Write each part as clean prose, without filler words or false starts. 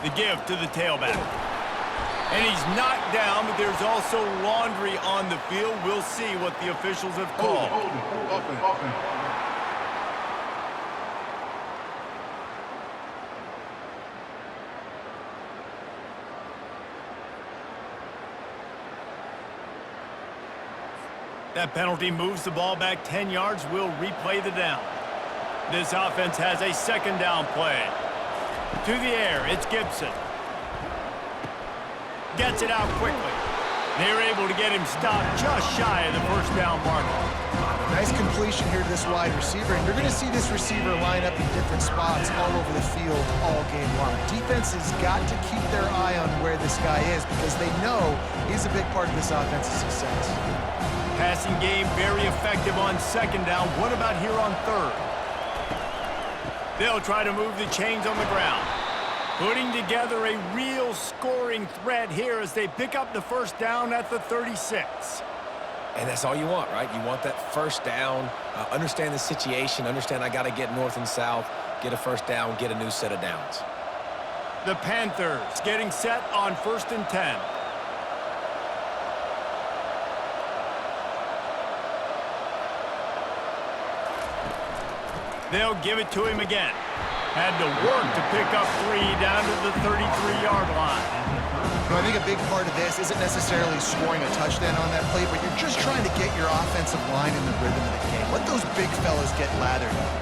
The give to the tailback. And he's knocked down, but there's also laundry on the field. We'll see what the officials have called. That penalty moves the ball back 10 yards. We'll replay the down. This offense has a second down play. To the air, it's Gibson. Gets it out quickly. They're able to get him stopped just shy of the first down marker. Nice completion here to this wide receiver, and you're going to see this receiver line up in different spots all over the field all game long. Defense has got to keep their eye on where this guy is because they know he's a big part of this offense's success. Passing game very effective on second down. What about here on third? They'll try to move the chains on the ground. Putting together a real scoring threat here as they pick up the first down at the 36. And that's all you want, right? You want that first down, understand the situation, understand I got to get north and south, get a first down, get a new set of downs. The Panthers getting set on 1st and 10. They'll give it to him again. Had to work to pick up 3 down to the 33-yard line. I think a big part of this isn't necessarily scoring a touchdown on that play, but you're just trying to get your offensive line in the rhythm of the game. Let those big fellas get lathered up.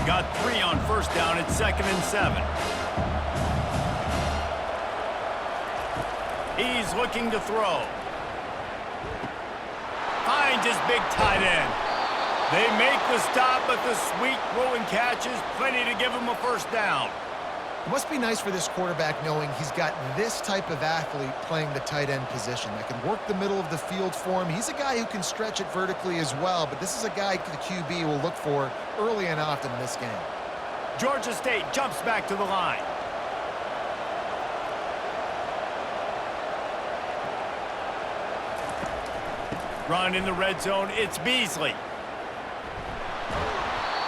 Got 3 on first down at 2nd and 7. He's looking to throw. Finds his big tight end. They make the stop, but the sweet throw and catch is plenty to give him a first down. It must be nice for this quarterback knowing he's got this type of athlete playing the tight end position that can work the middle of the field for him. He's a guy who can stretch it vertically as well, but this is a guy the QB will look for early and often in this game. Georgia State jumps back to the line. Run in the red zone, it's Beasley.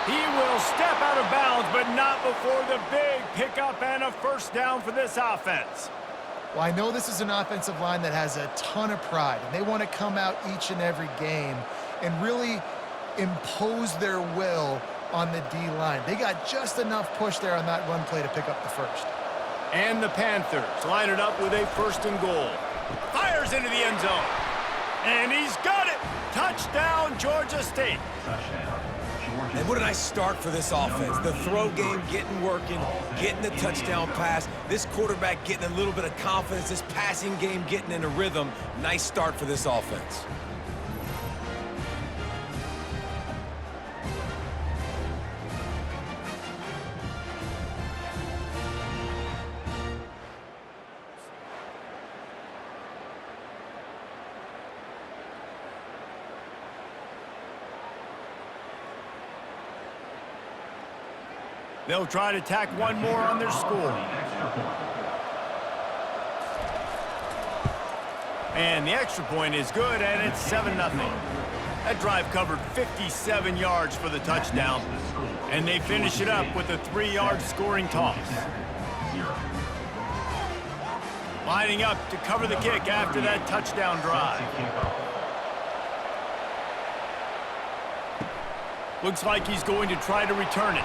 He will step out of bounds, but not before the big pickup and a first down for this offense. Well, I know this is an offensive line that has a ton of pride, and they want to come out each and every game and really impose their will on the D-line. They got just enough push there on that run play to pick up the first. And the Panthers line it up with a 1st and goal. Fires into the end zone. And he's got it! Touchdown, Georgia State. And what a nice start for this offense. The throw game getting working, getting the touchdown pass. This quarterback getting a little bit of confidence. This passing game getting in a rhythm. Nice start for this offense. They'll try to tack one more on their score. And the extra point is good, and it's 7-0. That drive covered 57 yards for the touchdown, and they finish it up with a 3-yard scoring toss. Lining up to cover the kick after that touchdown drive. Looks like he's going to try to return it.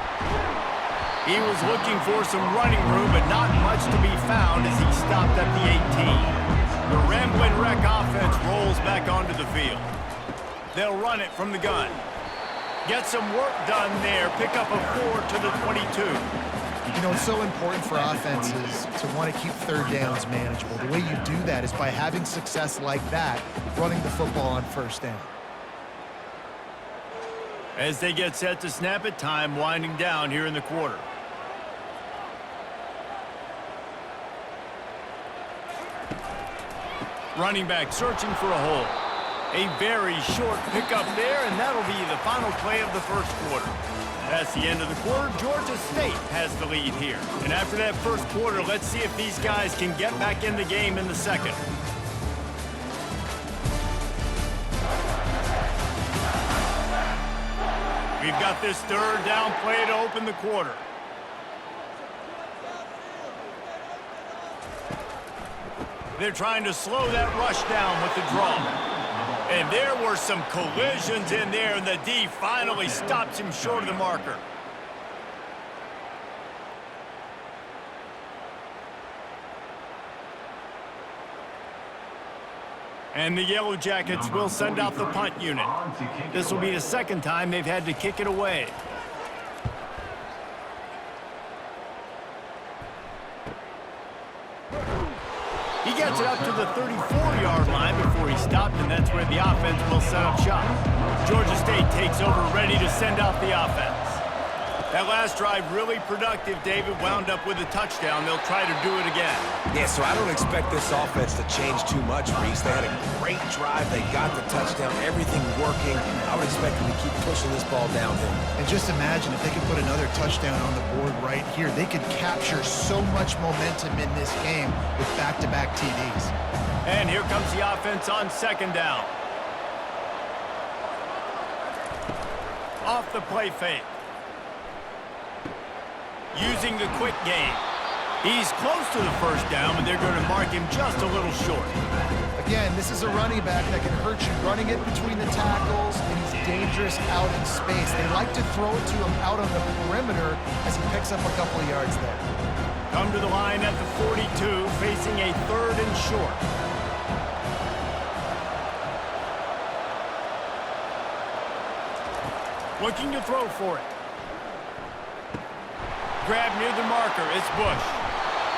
He was looking for some running room, but not much to be found as he stopped at the 18. The Ramblin' Wreck offense rolls back onto the field. They'll run it from the gun. Get some work done there. Pick up a 4 to the 22. You know, it's so important for offenses to want to keep third downs manageable. The way you do that is by having success like that, running the football on first down. As they get set to snap it, time winding down here in the quarter. Running back searching for a hole. A very short pickup there, and that'll be the final play of the first quarter. That's the end of the quarter. Georgia State has the lead here. And after that first quarter, let's see if these guys can get back in the game in the second. We've got this third down play to open the quarter. They're trying to slow that rush down with the draw. And there were some collisions in there, and the D finally stops him short of the marker. And the Yellow Jackets will send out the punt unit. This will be the second time they've had to kick it away. He gets it up to the 34-yard line before he stopped, and that's where the offense will set up shop. Georgia State takes over, ready to send out the offense. That last drive really productive. David wound up with a touchdown. They'll try to do it again. Yeah, so I don't expect this offense to change too much, Reese. They had a great drive. They got the touchdown. Everything working. I would expect them to keep pushing this ball downhill. And just imagine if they could put another touchdown on the board right here. They could capture so much momentum in this game with back-to-back TDs. And here comes the offense on second down. Off the play fake. Using the quick game. He's close to the first down, but they're going to mark him just a little short. Again, this is a running back that can hurt you running it between the tackles, and he's dangerous out in space. They like to throw it to him out on the perimeter as he picks up a couple of yards there. Come to the line at the 42, facing a 3rd and short. Looking to throw for it. Grab near the marker. It's Bush.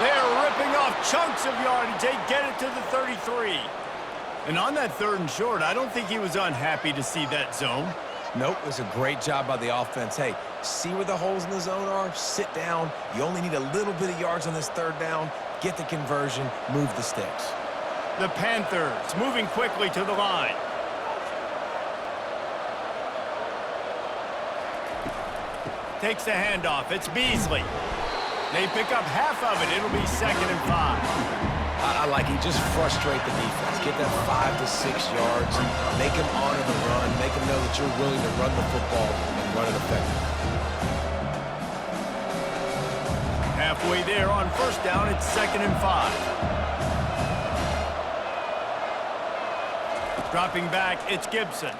They're ripping off chunks of yardage. They get it to the 33. And on that 3rd and short, I don't think he was unhappy to see that zone. Nope, it was a great job by the offense. Hey, see where the holes in the zone are? Sit down. You only need a little bit of yards on this 3rd down. Get the conversion. Move the sticks. The Panthers moving quickly to the line. Takes the handoff. It's Beasley. They pick up half of it. It'll be 2nd and 5. I like it. Just frustrate the defense. Get that 5 to 6 yards. Make them honor the run. Make them know that you're willing to run the football and run it effectively. Halfway there on first down. It's 2nd and 5. Dropping back. It's Gibson.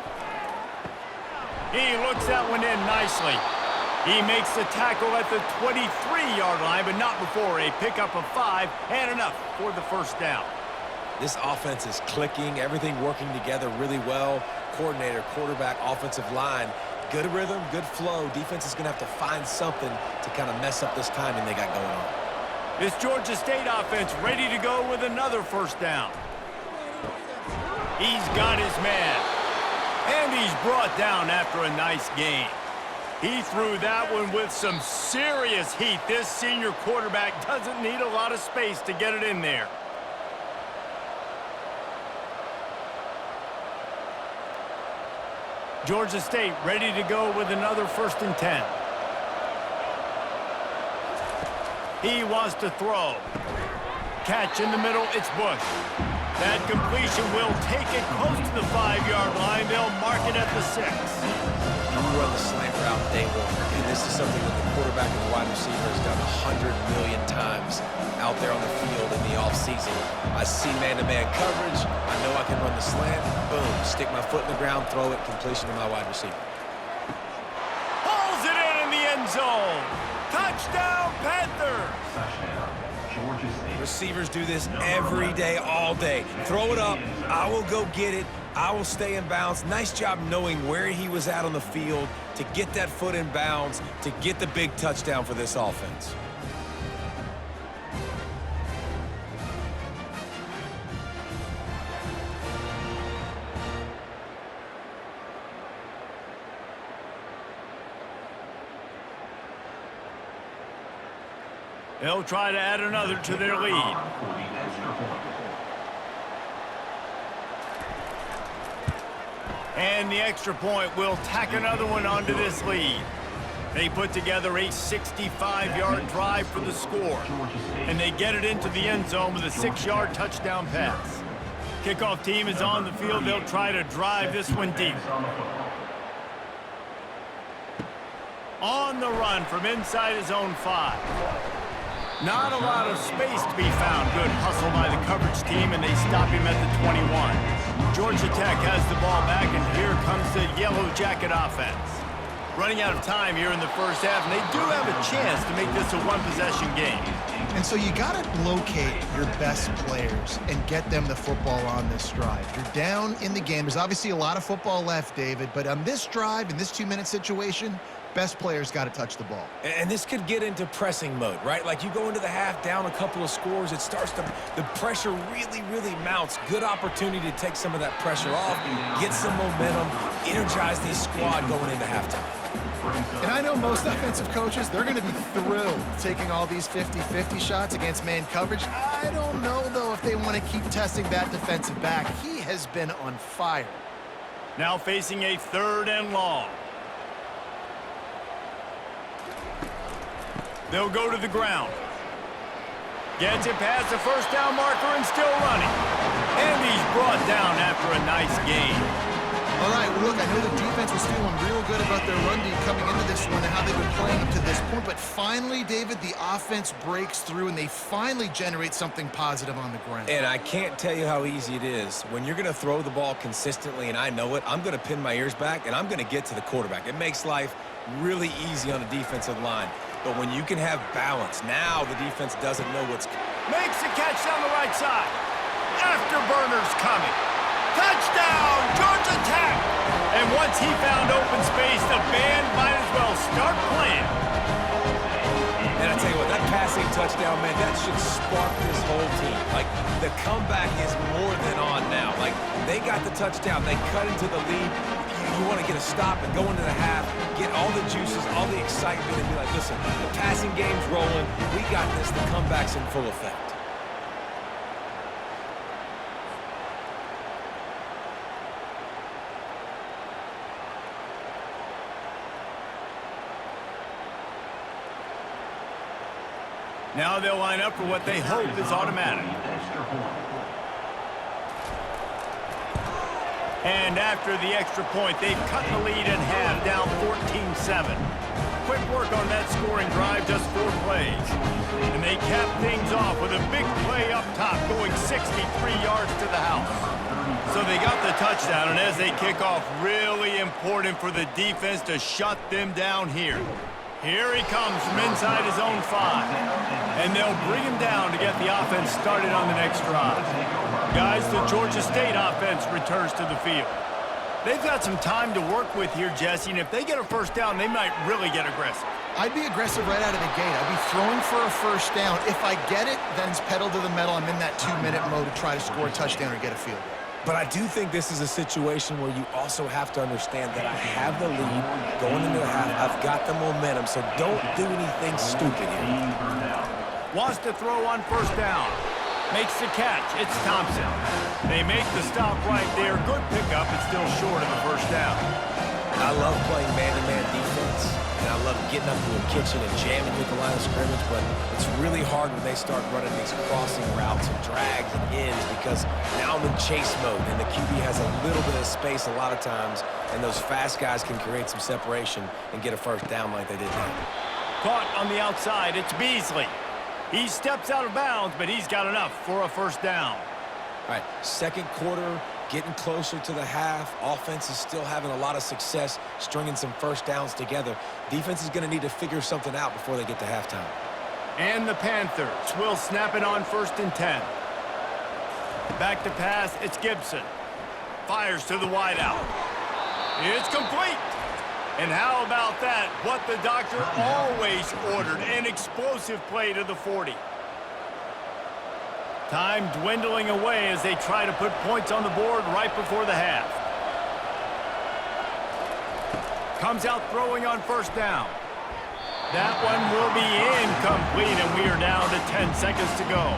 He looks that one in nicely. He makes the tackle at the 23-yard line, but not before a pickup of 5 and enough for the first down. This offense is clicking, everything working together really well. Coordinator, quarterback, offensive line, good rhythm, good flow. Defense is going to have to find something to kind of mess up this timing they got going on. This Georgia State offense ready to go with another first down. He's got his man, and he's brought down after a nice game. He threw that one with some serious heat. This senior quarterback doesn't need a lot of space to get it in there. Georgia State ready to go with another 1st and 10. He wants to throw. Catch in the middle, it's Bush. That completion will take it close to the 5-yard line. They'll mark it at the 6. You run the slant route day one, and this is something that the quarterback and the wide receiver has done 100 million times out there on the field in the offseason. I see man-to-man coverage. I know I can run the slant. Boom, stick my foot in the ground, throw it, completion to my wide receiver. Pulls it in the end zone. Touchdown, Panthers! Receivers do this every day, all day. Throw it up. I will go get it. I will stay in bounds. Nice job knowing where he was at on the field to get that foot in bounds, to get the big touchdown for this offense. They'll try to add another to their lead. And the extra point will tack another one onto this lead. They put together a 65-yard drive for the score. And they get it into the end zone with a 6-yard touchdown pass. Kickoff team is on the field. They'll try to drive this one deep. On the run from inside his own 5. Not a lot of space to be found. Good hustle by the coverage team, and they stop him at the 21. Georgia Tech has the ball back, and here comes the Yellow Jacket offense. Running out of time here in the first half, and they do have a chance to make this a one-possession game. And so you got to locate your best players and get them the football on this drive. You're down in the game. There's obviously a lot of football left, David, but on this drive, in this 2-minute situation, best players got to touch the ball. And this could get into pressing mode, right? Like you go into the half down a couple of scores, it starts to, the pressure really mounts. Good opportunity to take some of that pressure off, get some momentum, energize this squad going into halftime. And I know most offensive coaches, they're going to be thrilled taking all these 50-50 shots against man coverage. I don't know, though, if they want to keep testing that defensive back. He has been on fire. Now facing a 3rd and long. They'll go to the ground. Gets it past the first down marker and still running. And he's brought down after a nice gain. All right, well, look, I know the defense was feeling real good about their run D coming into this one and how they've been playing up to this point. But finally, David, the offense breaks through and they finally generate something positive on the ground. And I can't tell you how easy it is. When you're going to throw the ball consistently, and I know it, I'm going to pin my ears back and I'm going to get to the quarterback. It makes life really easy on the defensive line. But when you can have balance, now the defense doesn't know what's... Makes the catch down the right side. Afterburner's coming. Touchdown, Georgia Tech! And once he found open space, the band might as well start playing. And I tell you what, that passing touchdown, man, that should spark this whole team. Like, the comeback is more than on now. Like, they got the touchdown. They cut into the lead. You want to get a stop and go into the half, get all the juices, all the excitement, and be like, listen, the passing game's rolling. We got this. The comeback's in full effect. Now they'll line up for what they hope is automatic. And after the extra point, they've cut the lead in half, down 14-7. Quick work on that scoring drive, just 4 plays. And they cap things off with a big play up top, going 63 yards to the house. So they got the touchdown, and as they kick off, really important for the defense to shut them down here. Here he comes from inside his own 5. And they'll bring him down to get the offense started on the next drive. Guys, the Georgia State offense returns to the field. They've got some time to work with here, Jesse, and if they get a first down, they might really get aggressive. I'd be aggressive right out of the gate. I'd be throwing for a first down. If I get it, then it's pedal to the metal. I'm in that 2-minute mode to try to score a touchdown or get a field goal. But I do think this is a situation where you also have to understand that I have the lead going into the half. I've got the momentum, so don't do anything stupid here. Wants to throw on first down. Makes the catch. It's Thompson. They make the stop right there. Good pickup. It's still short of the first down. I love playing man-to-man defense, and I love getting up to a kitchen and jamming with the line of scrimmage, but it's really hard when they start running these crossing routes and drags and ends because now I'm in chase mode, and the QB has a little bit of space a lot of times, and those fast guys can create some separation and get a first down like they did now. Caught on the outside. It's Beasley. He steps out of bounds, but he's got enough for a first down. All right, second quarter, getting closer to the half. Offense is still having a lot of success stringing some first downs together. Defense is going to need to figure something out before they get to halftime. And the Panthers will snap it on 1st and 10. Back to pass, it's Gibson. Fires to the wideout. It's complete. And how about that? What the doctor always ordered, an explosive play to the 40. Time dwindling away as they try to put points on the board right before the half. Comes out throwing on first down. That one will be incomplete, and we are down to 10 seconds to go.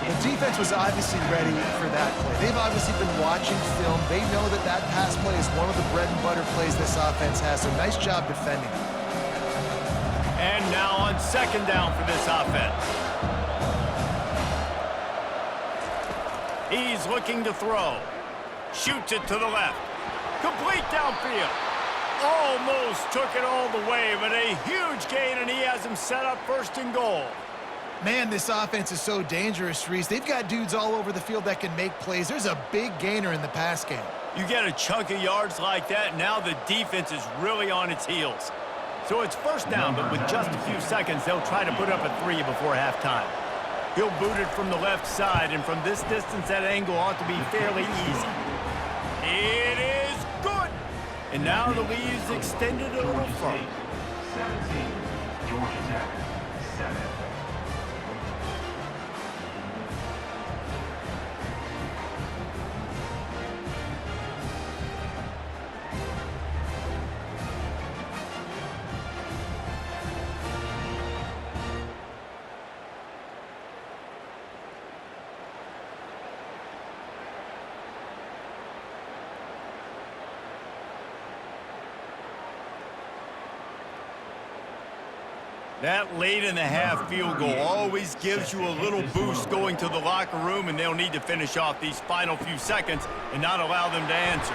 The defense was obviously ready for that play. They've obviously been watching film. They know that that pass play is one of the bread and butter plays this offense has, so nice job defending. And now on second down for this offense. He's looking to throw. Shoots it to the left. Complete downfield. Almost took it all the way, but a huge gain, and he has him set up 1st and goal. Man, this offense is so dangerous, Reese. They've got dudes all over the field that can make plays. There's a big gainer in the pass game. You get a chunk of yards like that, now the defense is really on its heels. So it's first down, but with just a few seconds, they'll try to put up a 3 before halftime. He'll boot it from the left side, and from this distance, that angle ought to be fairly easy. It is good! And now the lead is extended a little further. 17, Georgia Tech, 7. That late-in-the-half field goal always gives you a little boost going to the locker room, and they'll need to finish off these final few seconds and not allow them to answer.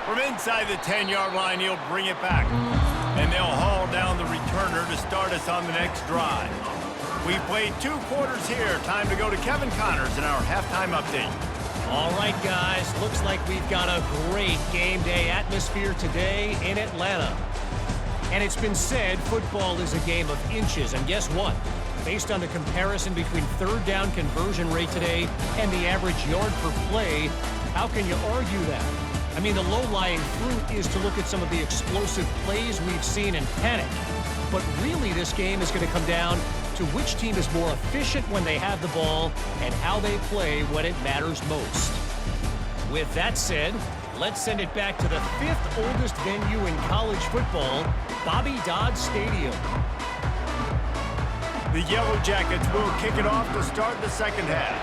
From inside the 10-yard line, he'll bring it back, and they'll haul down the returner to start us on the next drive. We've played 2 quarters here. Time to go to Kevin Connors in our halftime update. All right, guys, looks like we've got a great game day atmosphere today in Atlanta. And it's been said football is a game of inches, and guess what? Based on the comparison between third down conversion rate today and the average yard per play, how can you argue that? I mean, the low-lying fruit is to look at some of the explosive plays we've seen and panic. But really, this game is going to come down to which team is more efficient when they have the ball and how they play when it matters most. With that said, let's send it back to the 5th oldest venue in college football, Bobby Dodd Stadium. The Yellow Jackets will kick it off to start the second half.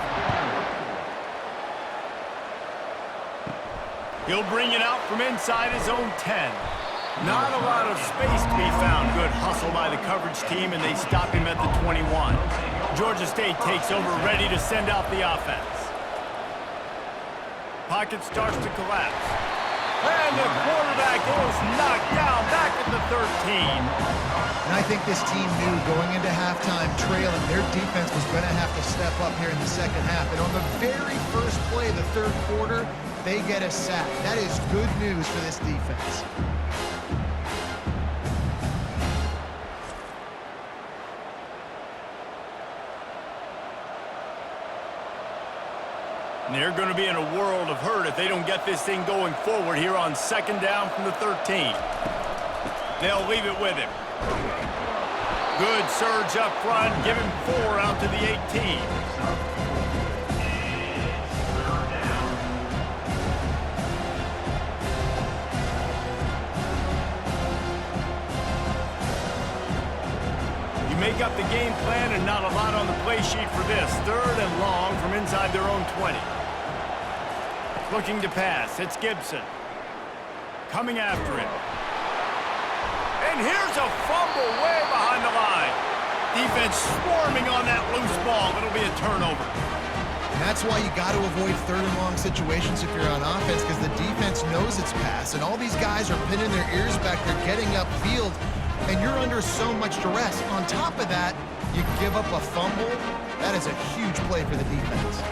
He'll bring it out from inside his own 10. Not a lot of space to be found. Good hustle by the coverage team, and they stop him at the 21. Georgia State takes over, ready to send out the offense. Pocket starts to collapse. And the quarterback is knocked down back at the 13. And I think this team knew going into halftime trailing, their defense was going to have to step up here in the second half. And on the very first play of the third quarter, they get a sack. That is good news for this defense. And they're going to be in a world of hurt if they don't get this thing going forward here on second down from the 13. They'll leave it with him. Good surge up front, give him 4 out to the 18. You make up the game plan and not a lot on the play sheet for this. 3rd and long from inside their own 20. Looking to pass, it's Gibson. Coming after him. And here's a fumble way behind the line. Defense swarming on that loose ball. It'll be a turnover. And that's why you got to avoid 3rd and long situations if you're on offense, because the defense knows it's pass. And all these guys are pinning their ears back. They're getting upfield, and you're under so much duress. On top of that, you give up a fumble. That is a huge play for the defense.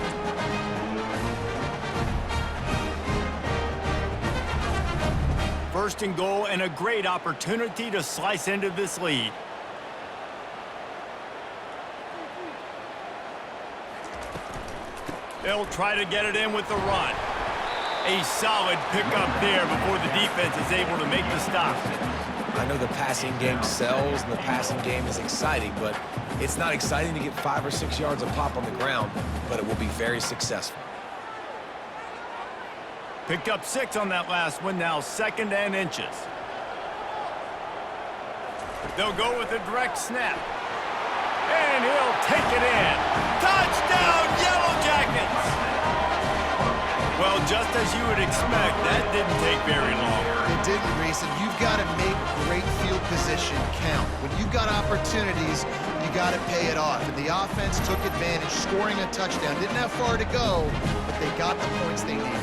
First and goal, and a great opportunity to slice into this lead. They'll try to get it in with the run. A solid pickup there before the defense is able to make the stop. I know the passing game sells and the passing game is exciting, but it's not exciting to get 5 or 6 yards of pop on the ground, but it will be very successful. Picked up 6 on that last one, now 2nd and inches. They'll go with a direct snap. And he'll take it in. Touchdown, Yellow Jackets! Well, just as you would expect, that didn't take very long. It didn't, Reese, and you've got to make great field position count. When you've got opportunities, you got to pay it off. And the offense took advantage, scoring a touchdown. Didn't have far to go, but they got the points they needed.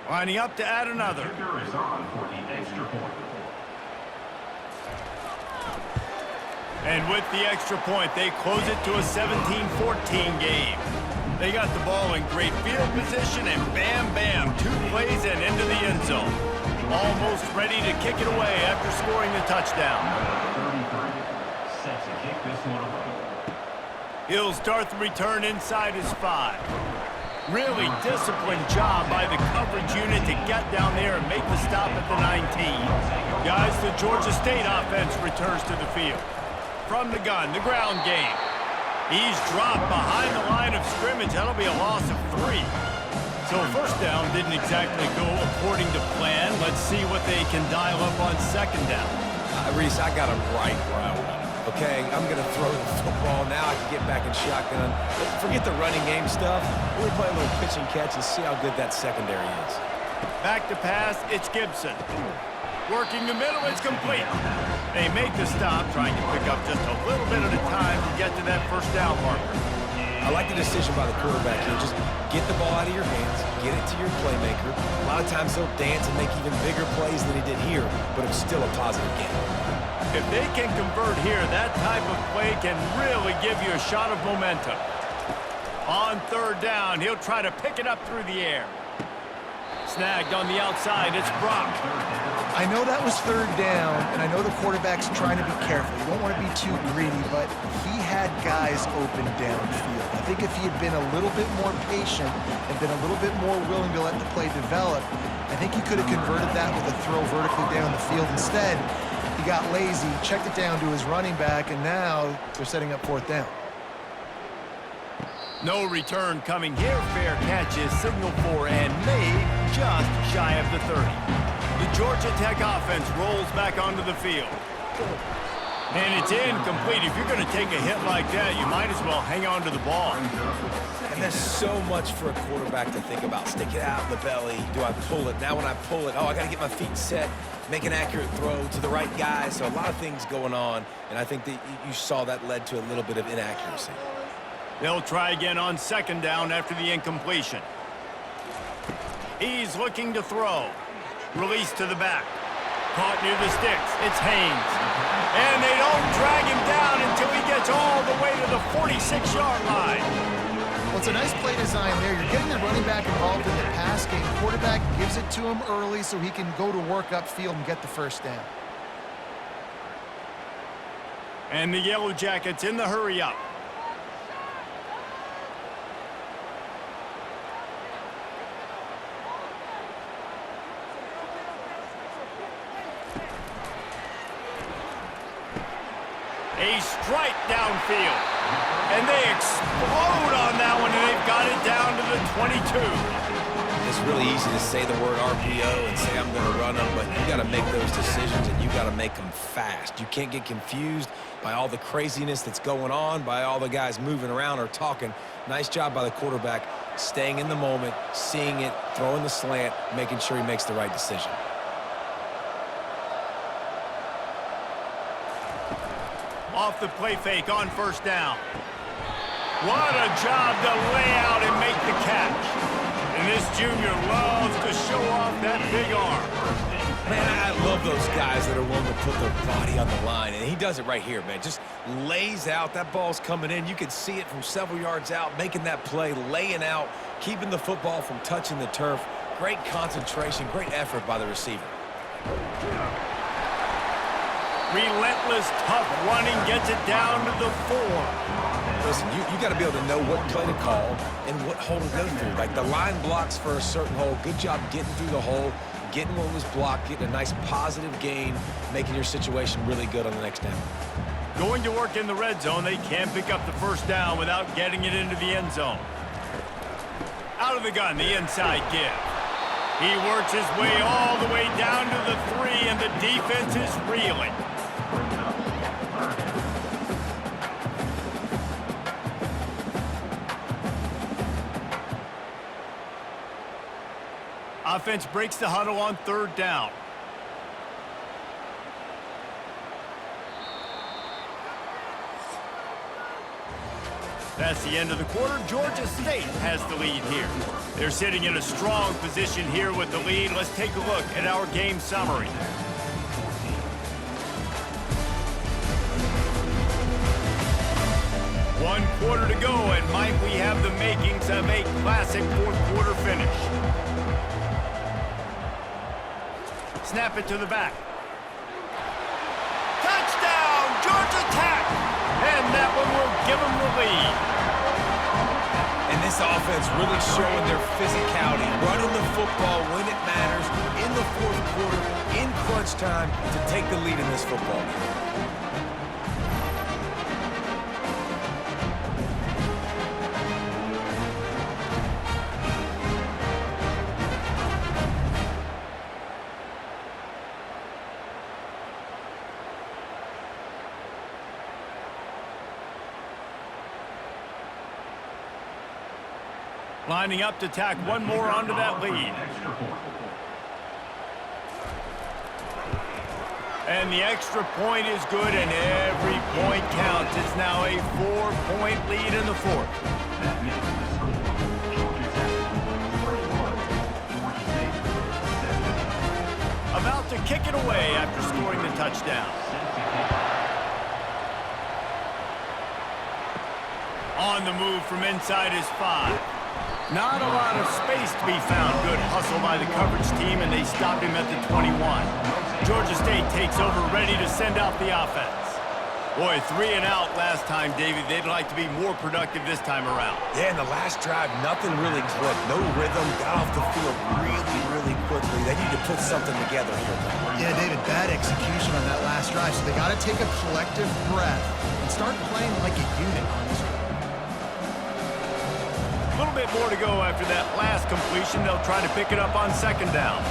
Lining up to add another. Kicker is on for the extra point. And with the extra point, they close it to a 17-14 game. They got the ball in great field position, and bam, bam, 2 plays and into the end zone. Almost ready to kick it away after scoring the touchdown. Number 33, set to kick this one away. He'll start the return inside his 5. Really disciplined job by the coverage unit to get down there and make the stop at the 19. Guys, the Georgia State offense returns to the field. From the gun, the ground game. He's dropped behind the line of scrimmage. That'll be a loss of 3. So first down didn't exactly go according to plan. Let's see what they can dial up on second down. Reese, I got him right where I want him. Okay, I'm going to throw the football. Now I can get back in shotgun. Forget the running game stuff. We're play a little pitch and catch and see how good that secondary is. Back to pass, it's Gibson. Working the middle, it's complete. They make the stop, trying to pick up just a little bit at a time to get to that first down marker. I like the decision by the quarterback here. Just get the ball out of your hands, get it to your playmaker. A lot of times they'll dance and make even bigger plays than he did here, but it was still a positive game. If they can convert here, that type of play can really give you a shot of momentum. On third down, he'll try to pick it up through the air. Snagged on the outside, it's Brock. I know that was third down, and I know the quarterback's trying to be careful. You don't want to be too greedy, but he had guys open downfield. I think if he had been a little bit more patient and been a little bit more willing to let the play develop, I think he could have converted that with a throw vertically down the field. Instead, he got lazy, checked it down to his running back, and now they're setting up fourth down. No return coming here. Fair catch is signaled for and made just shy of the 30. The Georgia Tech offense rolls back onto the field. And it's incomplete. If you're going to take a hit like that, you might as well hang on to the ball. And there's so much for a quarterback to think about. Stick it out in the belly. Do I pull it? Now when I pull it, I got to get my feet set, make an accurate throw to the right guy. So a lot of things going on, and I think that you saw that led to a little bit of inaccuracy. They'll try again on second down after the incompletion. He's looking to throw. Release to the back. Caught near the sticks. It's Haynes. And they don't drag him down until he gets all the way to the 46-yard line. Well, it's a nice play design there. You're getting the running back involved in the pass game. Quarterback gives it to him early so he can go to work upfield and get the first down. And the Yellow Jackets in the hurry-up. A strike downfield. And they explode on that one, and they've got it down to the 22. It's really easy to say the word RPO and say I'm going to run them, but you got to make those decisions, and you got to make them fast. You can't get confused by all the craziness that's going on, by all the guys moving around or talking. Nice job by the quarterback, staying in the moment, seeing it, throwing the slant, making sure he makes the right decision. Off the play fake on first down. What a job to lay out and make the catch. And this junior loves to show off that big arm. Man, I love those guys that are willing to put their body on the line, and he does it right here, man. Just lays out. That ball's coming in. You can see it from several yards out, making that play, laying out, keeping the football from touching the turf. Great concentration, great effort by the receiver. Relentless, tough running gets it down to the 4. Listen, you got to be able to know what play to call and what hole to go through. Like the line blocks for a certain hole. Good job getting through the hole, getting what was blocked, getting a nice positive gain, making your situation really good on the next down. Going to work in the red zone, they can't pick up the first down without getting it into the end zone. Out of the gun, the inside give. He works his way all the way down to the 3, and the defense is reeling. Offense breaks the huddle on third down. That's the end of the quarter. Georgia State has the lead here. They're sitting in a strong position here with the lead. Let's take a look at our game summary. One quarter to go, and might we have the makings of a classic fourth quarter finish. Snap it to the back. Touchdown, Georgia Tech! And that one will give them the lead. And this offense really showing their physicality, running the football when it matters, in the fourth quarter, in crunch time, to take the lead in this football game. Lining up to tack one more onto that lead. And the extra point is good, and every point counts. It's now a 4-point lead in the fourth. About to kick it away after scoring the touchdown. On the move from inside his 5. Not a lot of space to be found. Good hustle by the coverage team, and they stop him at the 21. Georgia State takes over, ready to send out the offense. Boy, 3 and out last time, David. They'd like to be more productive this time around. Yeah, in the last drive, nothing really clicked. No rhythm, got off the field really quickly. They need to put something together here. Yeah, David, bad execution on that last drive, so they got to take a collective breath and start playing like a unit on this one. A little bit more to go after that last completion. They'll try to pick it up on second down.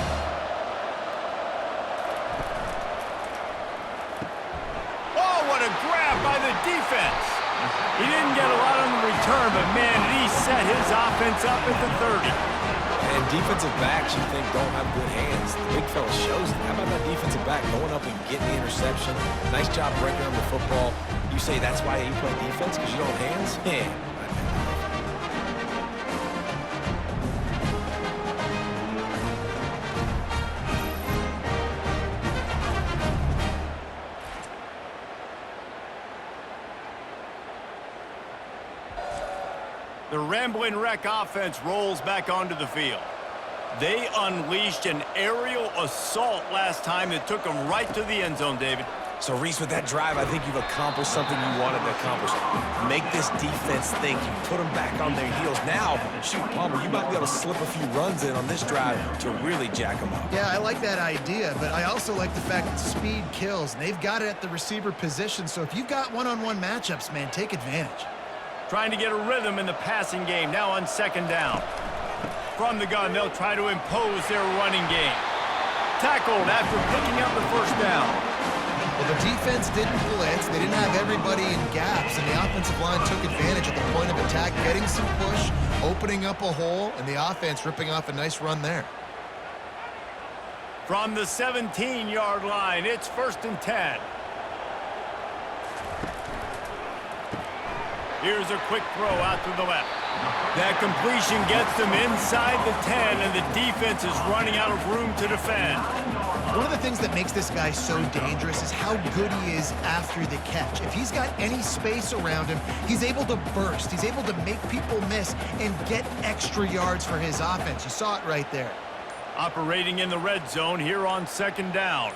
Oh, what a grab by the defense. He didn't get a lot on the return, but man, he set his offense up at the 30. And defensive backs you think don't have good hands. The big fella shows it. How about that defensive back going up and getting the interception? Nice job breaking on the football. You say that's why you play defense, because you don't have hands? Yeah. The Ramblin' Wreck offense rolls back onto the field. They unleashed an aerial assault last time that took them right to the end zone, David. So, Reese, with that drive, I think you've accomplished something you wanted to accomplish. Make this defense think. You put them back on their heels. Now, shoot, Palmer, you might be able to slip a few runs in on this drive to really jack them up. Yeah, I like that idea, but I also like the fact that speed kills. And they've got it at the receiver position, so if you've got one-on-one matchups, man, take advantage. Trying to get a rhythm in the passing game, now on second down. From the gun, they'll try to impose their running game. Tackled after picking up the first down. Well, the defense didn't blitz. They didn't have everybody in gaps, and the offensive line took advantage at the point of attack, getting some push, opening up a hole, and the offense ripping off a nice run there. From the 17-yard line, it's 1st and 10. Here's a quick throw out to the left. That completion gets them inside the 10, and the defense is running out of room to defend. One of the things that makes this guy so dangerous is how good he is after the catch. If he's got any space around him, he's able to burst. He's able to make people miss and get extra yards for his offense. You saw it right there. Operating in the red zone here on second down.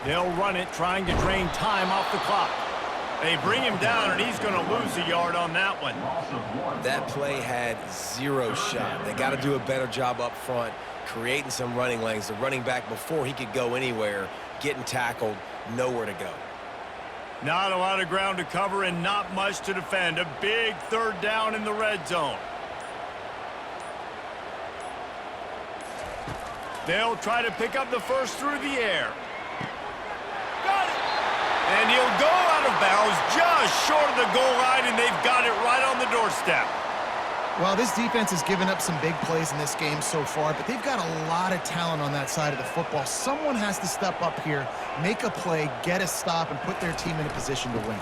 They'll run it, trying to drain time off the clock. They bring him down, and he's going to lose a yard on that one. That play had zero shot. They got to do a better job up front, creating some running lanes. The running back, before he could go anywhere, getting tackled, nowhere to go. Not a lot of ground to cover and not much to defend. A big third down in the red zone. They'll try to pick up the first through the air. Got it! And he'll go out of bounds just short of the goal line, and they've got it right on the doorstep. Well, this defense has given up some big plays in this game so far, but they've got a lot of talent on that side of the football. Someone has to step up here, make a play, get a stop, and put their team in a position to win.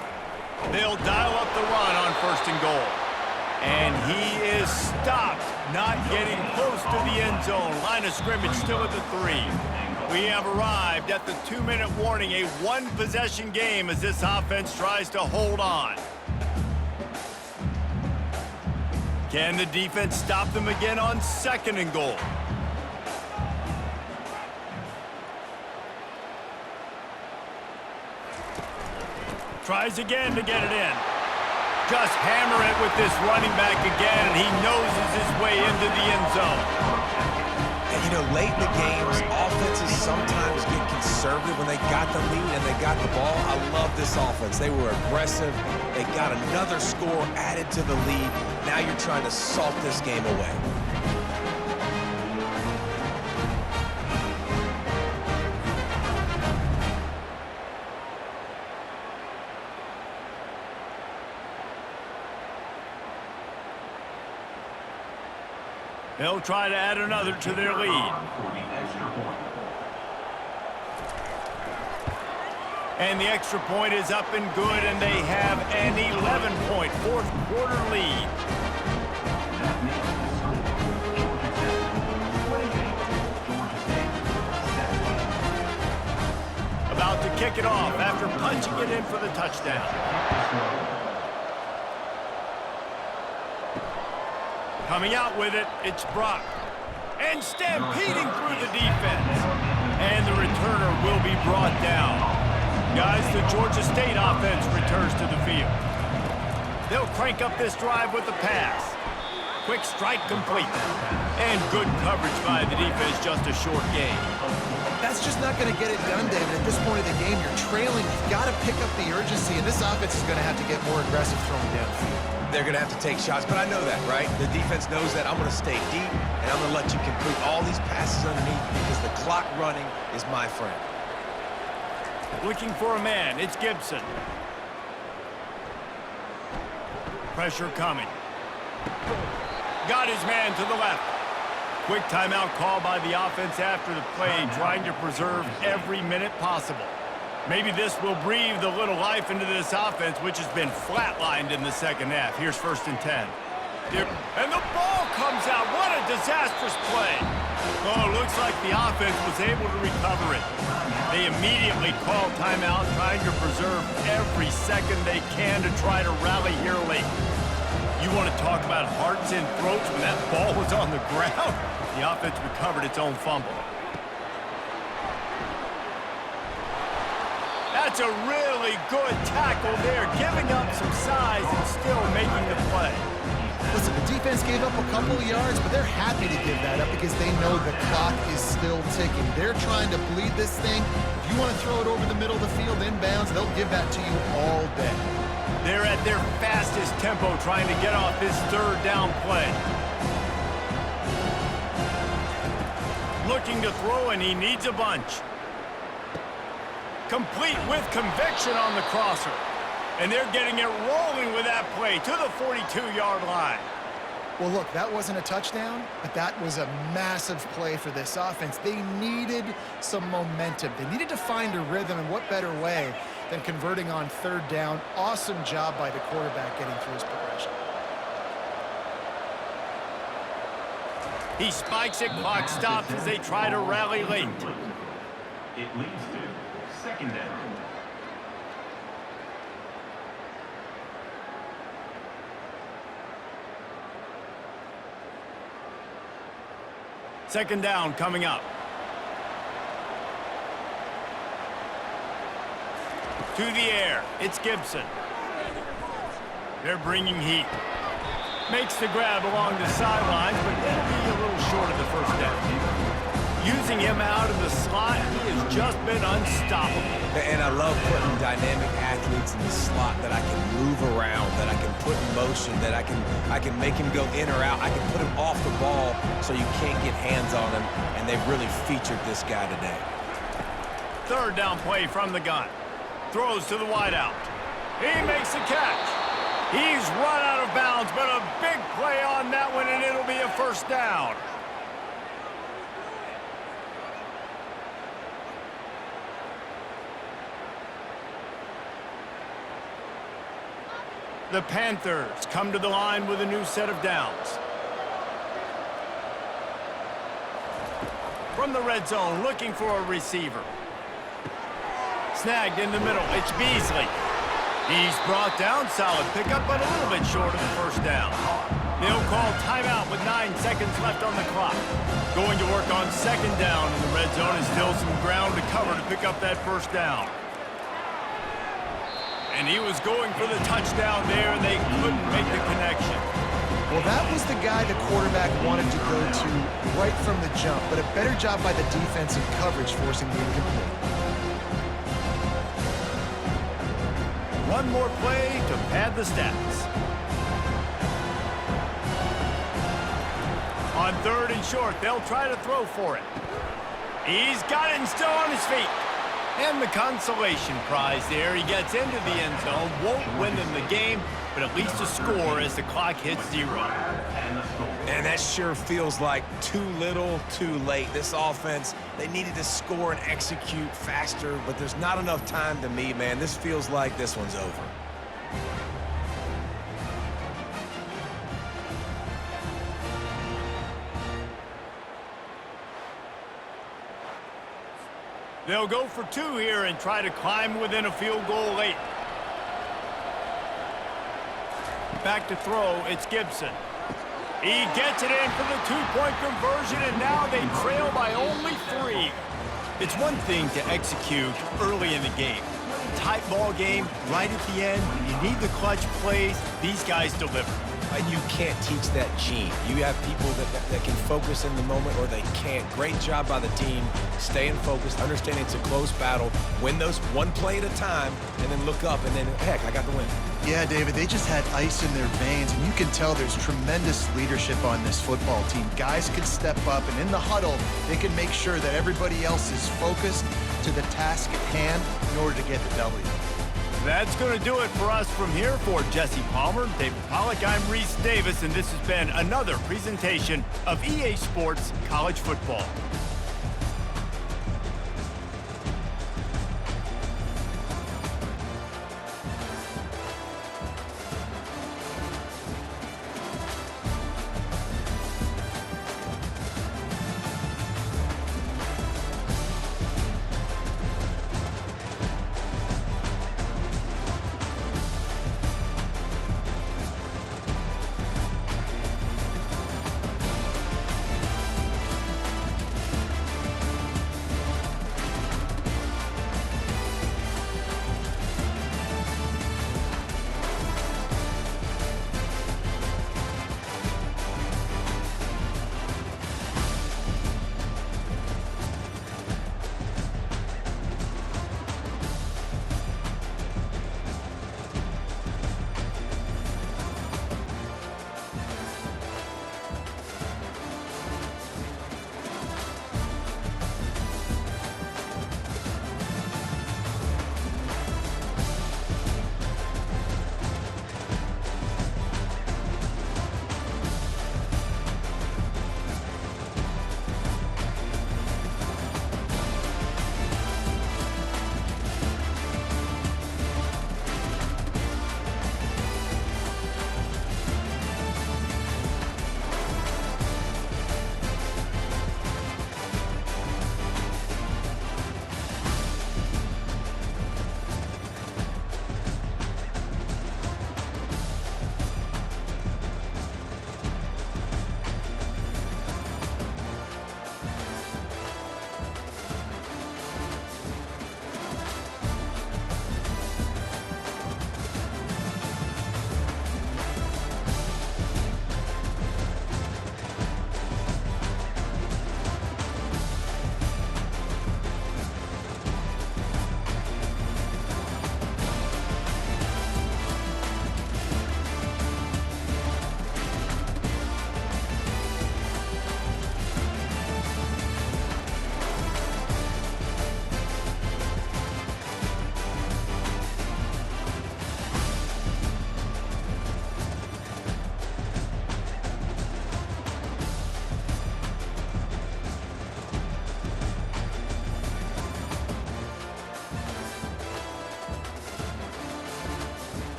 They'll dial up the run on 1st and goal. And he is stopped, not getting close to the end zone. Line of scrimmage still at the 3. We have arrived at the 2-minute warning, a one-possession game as this offense tries to hold on. Can the defense stop them again on 2nd and goal? Tries again to get it in. Just hammer it with this running back again, and he noses his way into the end zone. And, you know, late in the games, offenses sometimes get conservative when they got the lead and they got the ball. I love this offense. They were aggressive. They got another score added to the lead. Now you're trying to salt this game away. They'll try to add another to their lead. And the extra point is up and good, and they have an 11-point fourth-quarter lead. About to kick it off after punching it in for the touchdown. Coming out with it, it's Brock. And stampeding through the defense. And the returner will be brought down. Guys, the Georgia State offense returns to the field. They'll crank up this drive with the pass. Quick strike complete. And good coverage by the defense, just a short game. That's just not going to get it done, David. At this point of the game, you're trailing. You've got to pick up the urgency, and this offense is going to have to get more aggressive throwing downfield. They're going to have to take shots, but I know that, right? The defense knows that. I'm going to stay deep, and I'm going to let you complete all these passes underneath because the clock running is my friend. Looking for a man, it's Gibson. Pressure coming. Got his man to the left. Quick timeout call by the offense after the play, trying to preserve every minute possible. Maybe this will breathe a little life into this offense, which has been flatlined in the second half. Here's 1st and 10. And the ball comes out. What a disastrous play. Oh, looks like the offense was able to recover it. They immediately call timeout, trying to preserve every second they can to try to rally here late. You want to talk about hearts and throats when that ball was on the ground? The offense recovered its own fumble. That's a really good tackle there, giving up some size and still making the play. Listen, the defense gave up a couple of yards, but they're happy to give that up because they know the clock is still ticking. They're trying to bleed this thing. If you want to throw it over the middle of the field inbounds, they'll give that to you all day. They're at their fastest tempo trying to get off this 3rd down play. Looking to throw, and he needs a bunch. Complete with conviction on the crosser. And they're getting it rolling with that play to the 42-yard line. Well, look, that wasn't a touchdown, but that was a massive play for this offense. They needed some momentum. They needed to find a rhythm, and what better way than converting on 3rd down. Awesome job by the quarterback getting through his progression. He spikes it, clock stops as they try to rally late. It leads to 2nd down. Second down coming up. To the air, it's Gibson. They're bringing heat. Makes the grab along the sidelines, but it'll be a little short of the 1st down. Using him out of the slot, he has just been unstoppable. And I love putting dynamic athletes in the slot that I can move around, that I can put in motion, that I can make him go in or out. I can put him off the ball so you can't get hands on him, and they've really featured this guy today. 3rd down play from the gun. Throws to the wideout. He makes the catch. He's run out of bounds, but a big play on that one, and it'll be a 1st down. The Panthers come to the line with a new set of downs. From the red zone, looking for a receiver. Snagged in the middle, it's Beasley. He's brought down, solid pickup, but a little bit short of the first down. They'll call timeout with 9 seconds left on the clock. Going to work on second down in the red zone, and still some ground to cover to pick up that first down. And he was going for the touchdown there, and they couldn't make the connection. Well, that was the guy the quarterback wanted to go to right from the jump, but a better job by the defense in coverage forcing the incomplete. One more play to pad the stats. On third and short, they'll try to throw for it. He's got it and still on his feet. And the consolation prize there. He gets into the end zone, won't win them the game, but at least a score as the clock hits 0. And that sure feels like too little, too late. This offense, they needed to score and execute faster, but there's not enough time to me, man. This feels like this one's over. They'll go for 2 here and try to climb within a field goal late. Back to throw, it's Gibson. He gets it in for the 2-point conversion, and now they trail by only 3. It's one thing to execute early in the game. Tight ball game, right at the end, you need the clutch plays. These guys deliver. And you can't teach that gene. You have people that can focus in the moment or they can't. Great job by the team, staying focused, understanding it's a close battle, win those one play at a time, and then look up, and then, heck, I got the win. Yeah, David, they just had ice in their veins, and you can tell there's tremendous leadership on this football team. Guys can step up, and in the huddle, they can make sure that everybody else is focused to the task at hand in order to get the W. That's going to do it for us from here. For Jesse Palmer, David Pollack, I'm Reese Davis, and this has been another presentation of EA Sports College Football.